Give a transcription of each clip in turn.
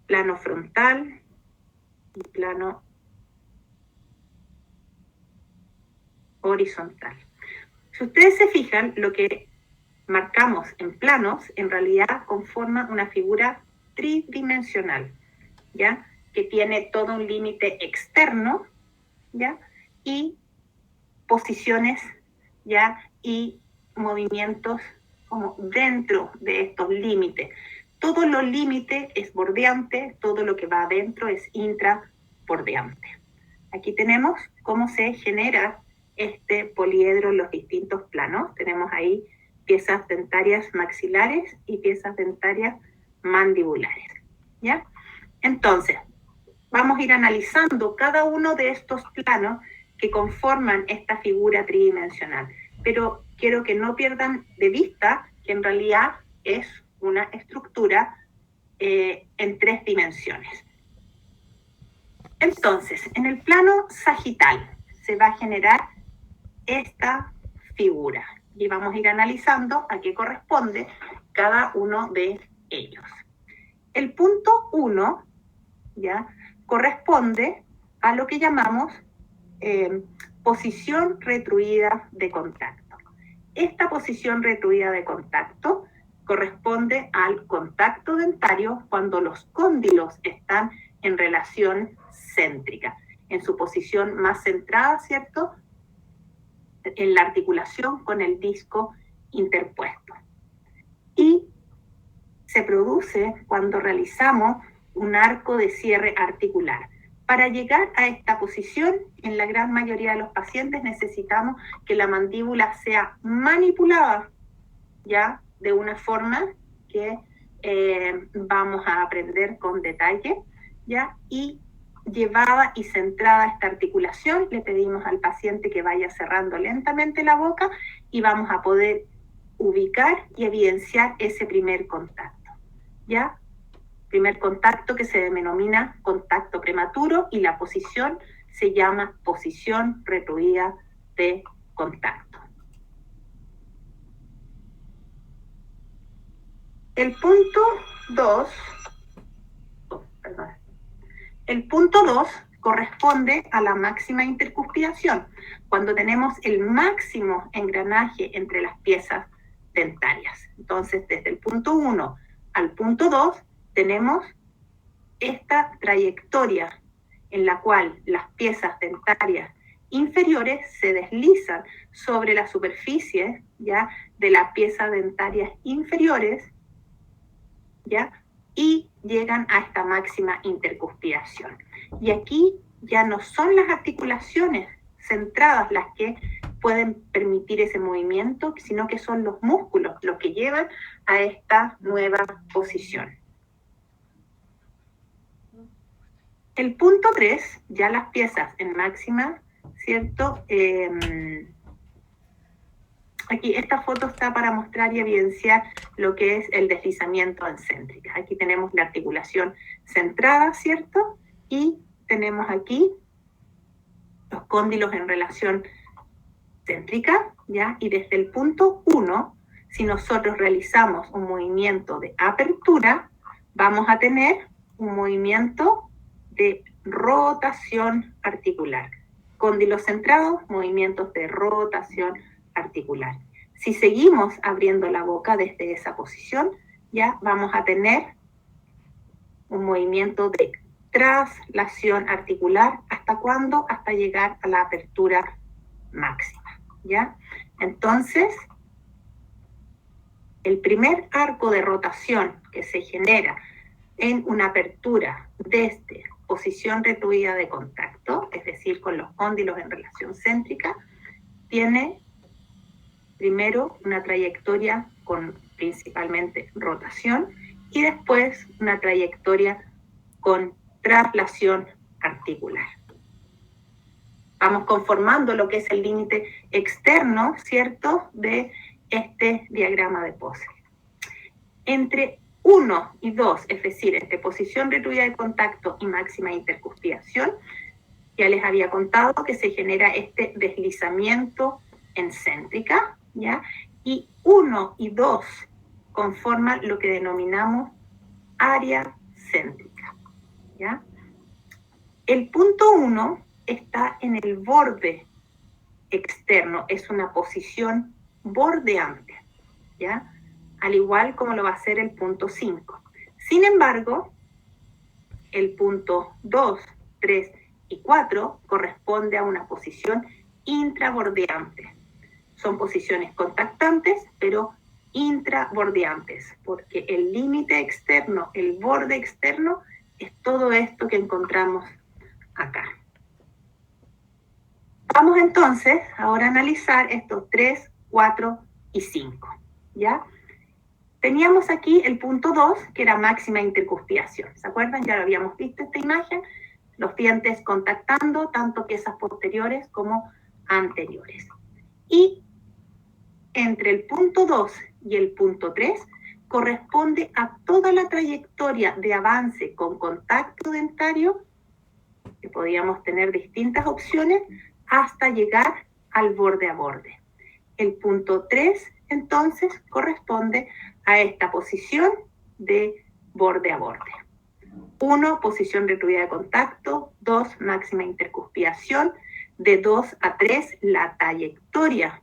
plano frontal y plano horizontal. Si ustedes se fijan, lo que marcamos en planos en realidad conforma una figura tridimensional, ¿ya? Que tiene todo un límite externo, ¿ya? Y posiciones, ¿ya? Y movimientos como dentro de estos límites. Todo lo límite es bordeante, todo lo que va adentro es intrabordeante. Aquí tenemos cómo se genera este poliedro en los distintos planos. Tenemos ahí piezas dentarias maxilares y piezas dentarias mandibulares, ¿ya? Entonces, vamos a ir analizando cada uno de estos planos que conforman esta figura tridimensional. Pero quiero que no pierdan de vista que en realidad es una estructura en 3 dimensiones. Entonces, en el plano sagital se va a generar esta figura y vamos a ir analizando a qué corresponde cada uno de ellos. El punto 1, ¿ya?, corresponde a lo que llamamos posición retruida de contacto. Esta posición retruida de contacto corresponde al contacto dentario cuando los cóndilos están en relación céntrica, en su posición más centrada, ¿cierto?, en la articulación con el disco interpuesto. Y se produce cuando realizamos un arco de cierre articular. Para llegar a esta posición, en la gran mayoría de los pacientes necesitamos que la mandíbula sea manipulada, ya, de una forma que vamos a aprender con detalle, ya, y llevada y centrada esta articulación, le pedimos al paciente que vaya cerrando lentamente la boca y vamos a poder ubicar y evidenciar ese primer contacto, ¿ya? Primer contacto que se denomina contacto prematuro y la posición se llama posición retruida de contacto. El punto 2, el punto 2 corresponde a la máxima intercuspidación, cuando tenemos el máximo engranaje entre las piezas dentarias. Entonces, desde el punto 1 al punto 2 tenemos esta trayectoria en la cual las piezas dentarias inferiores se deslizan sobre la superficie, ¿ya?, de las piezas dentarias inferiores, ¿ya?, y llegan a esta máxima intercuspidación. Y aquí ya no son las articulaciones centradas las que pueden permitir ese movimiento, sino que son los músculos los que llevan a esta nueva posición. El punto 3, ya las piezas en máxima, ¿cierto? Aquí esta foto está para mostrar y evidenciar lo que es el deslizamiento en céntrica. Aquí tenemos la articulación centrada, ¿cierto? Y tenemos aquí los cóndilos en relación céntrica, ¿ya? Y desde el punto 1, si nosotros realizamos un movimiento de apertura, vamos a tener un movimiento de rotación articular. Cóndilos centrados, movimientos de rotación articular. Si seguimos abriendo la boca desde esa posición, ya vamos a tener un movimiento de traslación articular. ¿Hasta cuándo? Hasta llegar a la apertura máxima, ¿ya? Entonces, el primer arco de rotación que se genera en una apertura desde posición retruida de contacto, es decir, con los cóndilos en relación céntrica, tiene primero una trayectoria con principalmente rotación y después una trayectoria con traslación articular. Vamos conformando lo que es el límite externo, ¿cierto?, de este diagrama de Posse. Entre 1 y 2, es decir, entre posición retruida de contacto y máxima intercuspidación, ya les había contado que se genera este deslizamiento en céntrica, ¿ya? Y 1 y 2 conforman lo que denominamos área céntrica. ¿ya? El punto 1 está en el borde externo, es una posición bordeante, ¿ya? Al igual como lo va a hacer el punto 5. Sin embargo, el punto 2, 3 y 4 corresponde a una posición intrabordeante. Son posiciones contactantes, pero intrabordeantes, porque el límite externo, el borde externo, es todo esto que encontramos acá. Vamos entonces ahora a analizar estos 3, 4 y 5, ¿ya? Teníamos aquí el punto 2, que era máxima intercuspidación. ¿Se acuerdan? Ya lo habíamos visto esta imagen. Los dientes contactando tanto piezas posteriores como anteriores. Y entre el punto 2 y el punto 3 corresponde a toda la trayectoria de avance con contacto dentario, que podíamos tener distintas opciones, hasta llegar al borde a borde. El punto 3, entonces, corresponde a esta posición de borde a borde. 1, posición retruida de contacto. 2, máxima intercuspidación. De 2 a 3, la trayectoria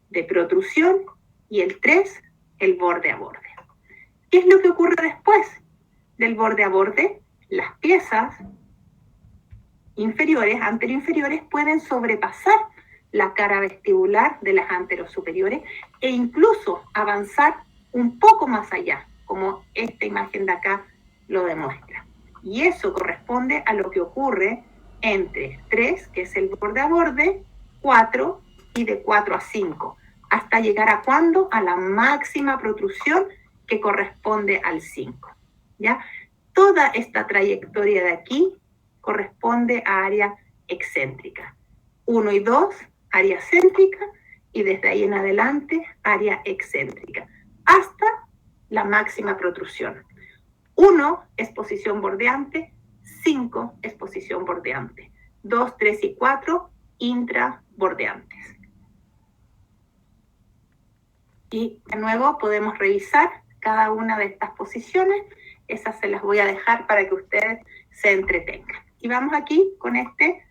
de protrusión. Y el 3, el borde a borde. ¿Qué es lo que ocurre después del borde a borde? Las piezas inferiores, anteroinferiores, pueden sobrepasar la cara vestibular de las anterosuperiores e incluso avanzar un poco más allá, como esta imagen de acá lo demuestra. Y eso corresponde a lo que ocurre entre 3, que es el borde a borde, 4 y de 4 a 5, hasta llegar a ¿cuándo? A la máxima protrusión que corresponde al 5, ¿ya? Toda esta trayectoria de aquí corresponde a área excéntrica. 1 y 2, área céntrica, y desde ahí en adelante, área excéntrica, hasta la máxima protrusión. 1 es posición bordeante, 5 es posición bordeante, 2, 3 y 4 intrabordeantes. Y de nuevo podemos revisar cada una de estas posiciones. Esas se las voy a dejar para que ustedes se entretengan. Y vamos aquí con este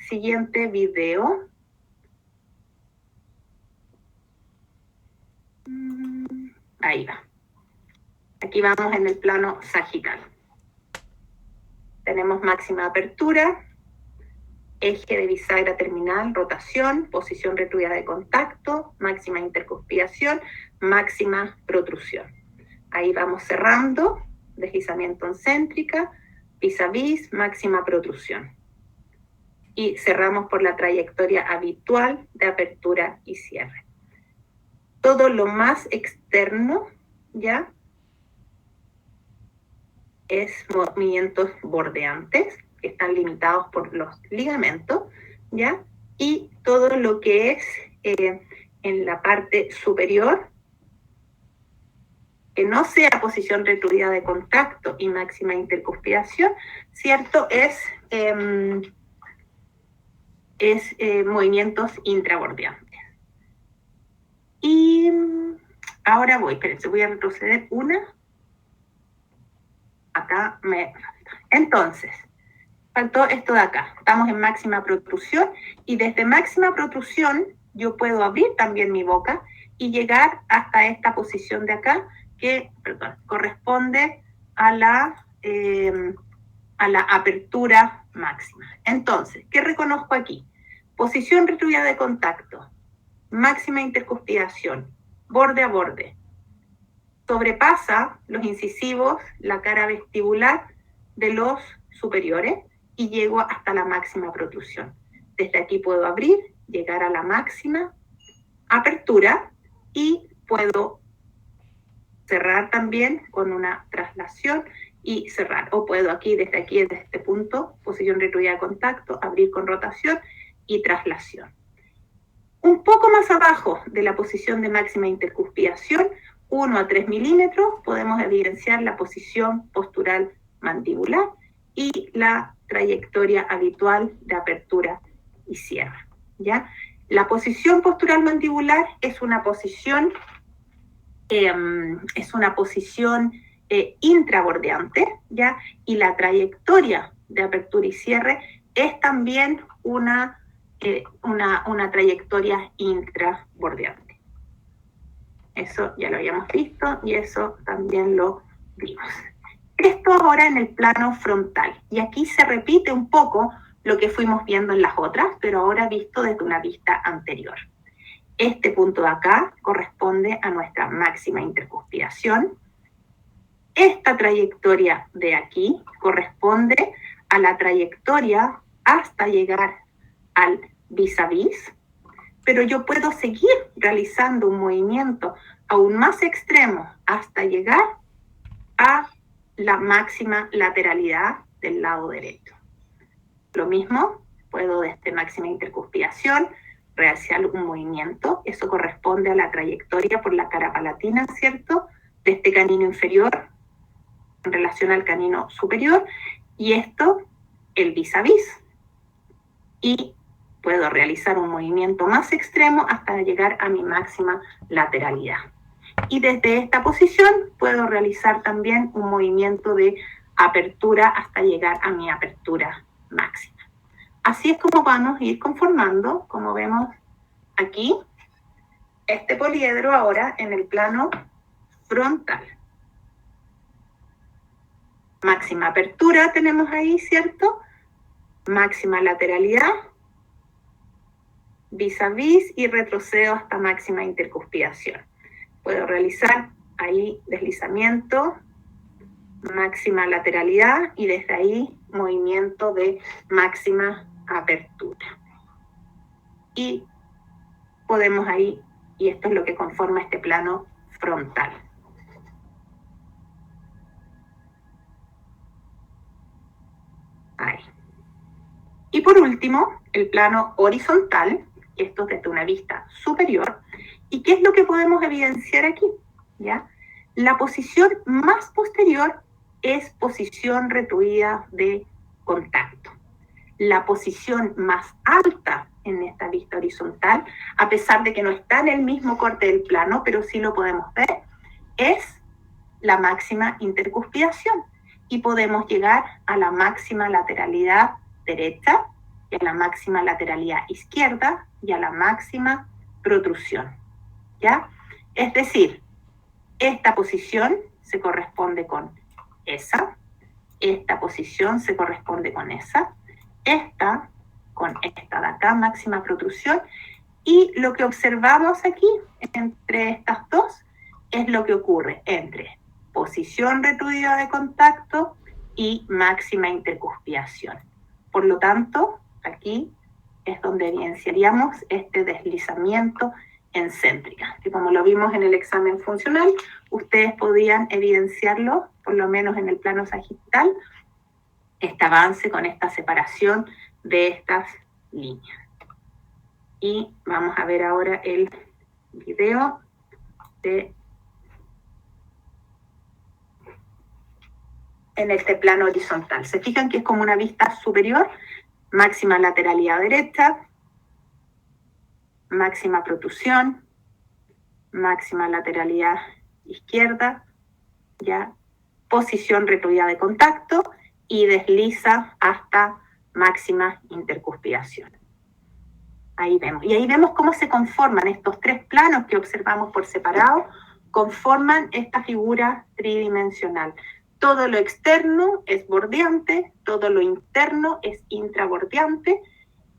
siguiente video. Ahí va. Aquí vamos en el plano sagital. Tenemos máxima apertura, eje de bisagra terminal, rotación, posición retruida de contacto, máxima intercuspidación, máxima protrusión. Ahí vamos cerrando, deslizamiento en céntrica, vis a vis, máxima protrusión. Y cerramos por la trayectoria habitual de apertura y cierre. Todo lo más externo, ¿ya? Es movimientos bordeantes, que están limitados por los ligamentos, ¿ya? Y todo lo que es en la parte superior, que no sea posición retruida de contacto y máxima intercuspidación, ¿cierto? Es movimientos intrabordeantes. Y ahora voy a retroceder una. Acá me falta. Entonces, faltó esto de acá. Estamos en máxima protrusión y desde máxima protrusión yo puedo abrir también mi boca y llegar hasta esta posición de acá que, corresponde a la apertura máxima. Entonces, ¿qué reconozco aquí? Posición retruida de contacto, máxima intercuspidación, borde a borde. Sobrepasa los incisivos, la cara vestibular de los superiores y llego hasta la máxima protrusión. Desde aquí puedo abrir, llegar a la máxima apertura y puedo cerrar también con una traslación y cerrar. O puedo desde aquí, desde este punto, posición retruida de contacto, abrir con rotación y traslación. Un poco más abajo de la posición de máxima intercuspidación, 1 a 3 milímetros, podemos evidenciar la posición postural mandibular y la trayectoria habitual de apertura y cierre, ¿ya? La posición postural mandibular es una posición intrabordeante, ¿ya? Y la trayectoria de apertura y cierre es también una trayectoria intrabordeante. Eso ya lo habíamos visto y eso también lo vimos. Esto ahora en el plano frontal. Y aquí se repite un poco lo que fuimos viendo en las otras, pero ahora visto desde una vista anterior. Este punto de acá corresponde a nuestra máxima intercuspidación. Esta trayectoria de aquí corresponde a la trayectoria hasta llegar al vis a vis, pero yo puedo seguir realizando un movimiento aún más extremo hasta llegar a la máxima lateralidad del lado derecho. Lo mismo, puedo desde máxima intercuspidación realizar un movimiento, eso corresponde a la trayectoria por la cara palatina, ¿cierto?, de este canino inferior en relación al canino superior, y esto, el vis a vis. Y puedo realizar un movimiento más extremo hasta llegar a mi máxima lateralidad. Y desde esta posición puedo realizar también un movimiento de apertura hasta llegar a mi apertura máxima. Así es como vamos a ir conformando, como vemos aquí, este poliedro ahora en el plano frontal. Máxima apertura tenemos ahí, ¿cierto? Máxima lateralidad, vis a vis y retrocedo hasta máxima intercuspidación. Puedo realizar ahí deslizamiento, máxima lateralidad y desde ahí movimiento de máxima apertura. Y podemos ahí, y esto es lo que conforma este plano frontal. Ahí. Y por último, el plano horizontal, esto desde una vista superior. ¿Y qué es lo que podemos evidenciar aquí? ¿Ya? La posición más posterior es posición retuida de contacto. La posición más alta en esta vista horizontal, a pesar de que no está en el mismo corte del plano, pero sí lo podemos ver, es la máxima intercuspidación. Y podemos llegar a la máxima lateralidad derecha, y a la máxima lateralidad izquierda, y a la máxima protrusión. ¿Ya? Es decir, esta posición se corresponde con esa, esta posición se corresponde con esa, esta con esta de acá, máxima protrusión, y lo que observamos aquí entre estas dos es lo que ocurre entre posición retuida de contacto y máxima intercuspidación. Por lo tanto, aquí es donde evidenciaríamos este deslizamiento en céntrica, que como lo vimos en el examen funcional, ustedes podían evidenciarlo, por lo menos en el plano sagital, este avance con esta separación de estas líneas. Y vamos a ver ahora el video en este plano horizontal. Se fijan que es como una vista superior, máxima lateralidad derecha, máxima protrusión, máxima lateralidad izquierda, ya, posición retuida de contacto y desliza hasta máxima intercuspidación. Ahí vemos. Y ahí vemos cómo se conforman estos tres planos que observamos por separado, conforman esta figura tridimensional. Todo lo externo es bordeante, todo lo interno es intrabordeante,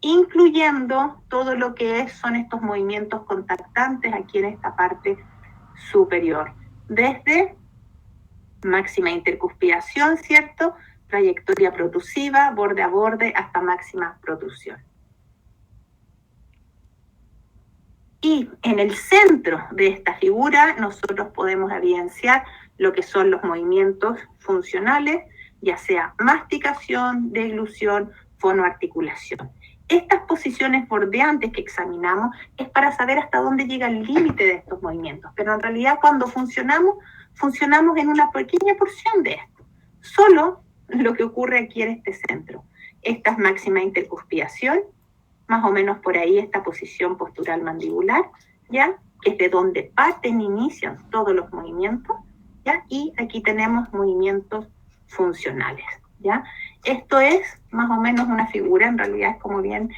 incluyendo todo lo que son estos movimientos contactantes aquí en esta parte superior. Desde máxima intercuspidación, ¿cierto? Trayectoria protrusiva, borde a borde, hasta máxima protrusión. Y en el centro de esta figura nosotros podemos evidenciar lo que son los movimientos funcionales, ya sea masticación, deglución, fonoarticulación. Estas posiciones bordeantes que examinamos es para saber hasta dónde llega el límite de estos movimientos, pero en realidad cuando funcionamos en una pequeña porción de esto. Solo lo que ocurre aquí en este centro. Esta es máxima intercuspidación, más o menos por ahí esta posición postural mandibular, ¿ya? Que es de donde parten e inician todos los movimientos, ¿ya? Y aquí tenemos movimientos funcionales, ¿ya? Esto es más o menos una figura, en realidad es como bien...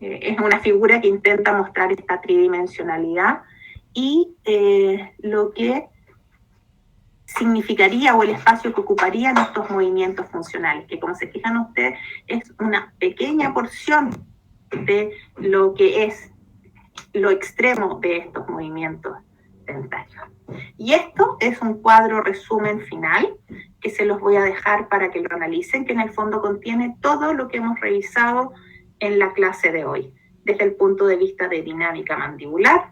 es una figura que intenta mostrar esta tridimensionalidad y lo que significaría o el espacio que ocuparían estos movimientos funcionales, que como se fijan ustedes es una pequeña porción de lo que es lo extremo de estos movimientos dentarios. Y esto es un cuadro resumen final que se los voy a dejar para que lo analicen, que en el fondo contiene todo lo que hemos revisado en la clase de hoy, desde el punto de vista de dinámica mandibular,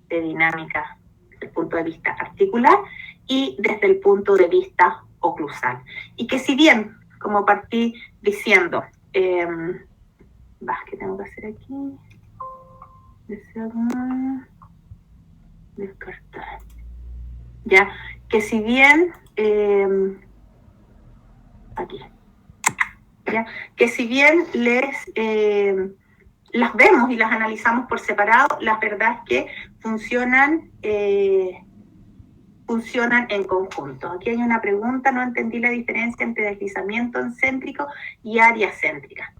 de dinámica desde el punto de vista articular y desde el punto de vista oclusal. Y que si bien, como partí diciendo, ¿qué tengo que hacer aquí? Descartar. Ya, que si bien aquí, ya, que si bien las vemos y las analizamos por separado, la verdad es que funcionan en conjunto. Aquí hay una pregunta, no entendí la diferencia entre deslizamiento céntrico y área céntrica.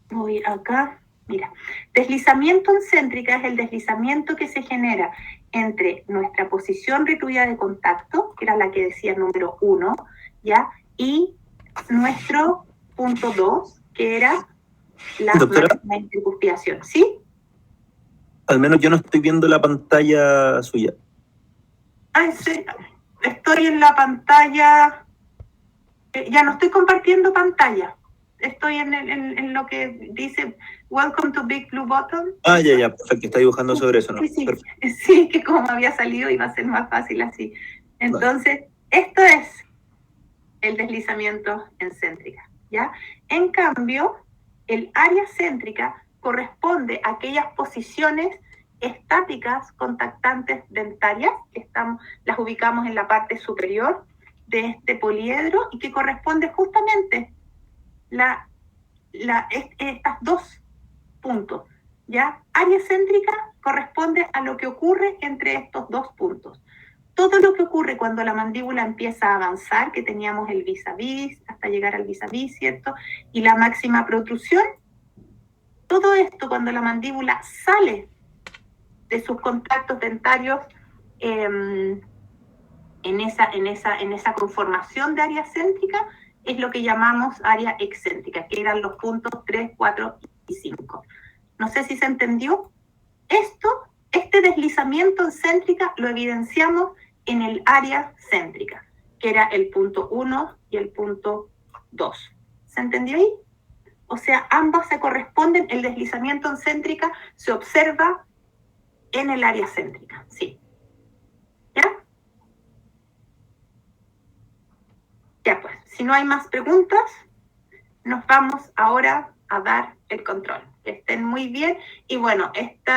Voy acá, mira, deslizamiento céntrica es el deslizamiento que se genera entre nuestra posición recluida de contacto, que era la que decía número 1, ¿ya? Y nuestro punto 2, que era la máxima intercuspidación, ¿sí? Al menos yo no estoy viendo la pantalla suya. Ah, sí, estoy en la pantalla, ya no estoy compartiendo pantalla. Estoy en lo que dice Welcome to Big Blue Bottom. Ah, ya, perfecto, está dibujando sobre eso, ¿no? Sí, que como había salido iba a ser más fácil así. Entonces, esto es el deslizamiento en céntrica, ¿ya? En cambio, el área céntrica corresponde a aquellas posiciones estáticas contactantes dentarias, que las ubicamos en la parte superior de este poliedro y que corresponde justamente estas dos puntos, ¿ya? Área céntrica corresponde a lo que ocurre entre estos dos puntos. Todo lo que ocurre cuando la mandíbula empieza a avanzar, que teníamos el vis-a-vis, hasta llegar al vis-a-vis, ¿cierto? Y la máxima protrusión, todo esto cuando la mandíbula sale de sus contactos dentarios en esa conformación de área céntrica, es lo que llamamos área excéntrica, que eran los puntos 3, 4 y 5. No sé si se entendió. Este deslizamiento en céntrica lo evidenciamos en el área céntrica, que era el punto 1 y el punto 2. ¿Se entendió ahí? O sea, ambos se corresponden, el deslizamiento en céntrica se observa en el área céntrica, sí. ¿Ya? Ya pues, si no hay más preguntas, nos vamos ahora a dar el control. Que estén muy bien y bueno, esta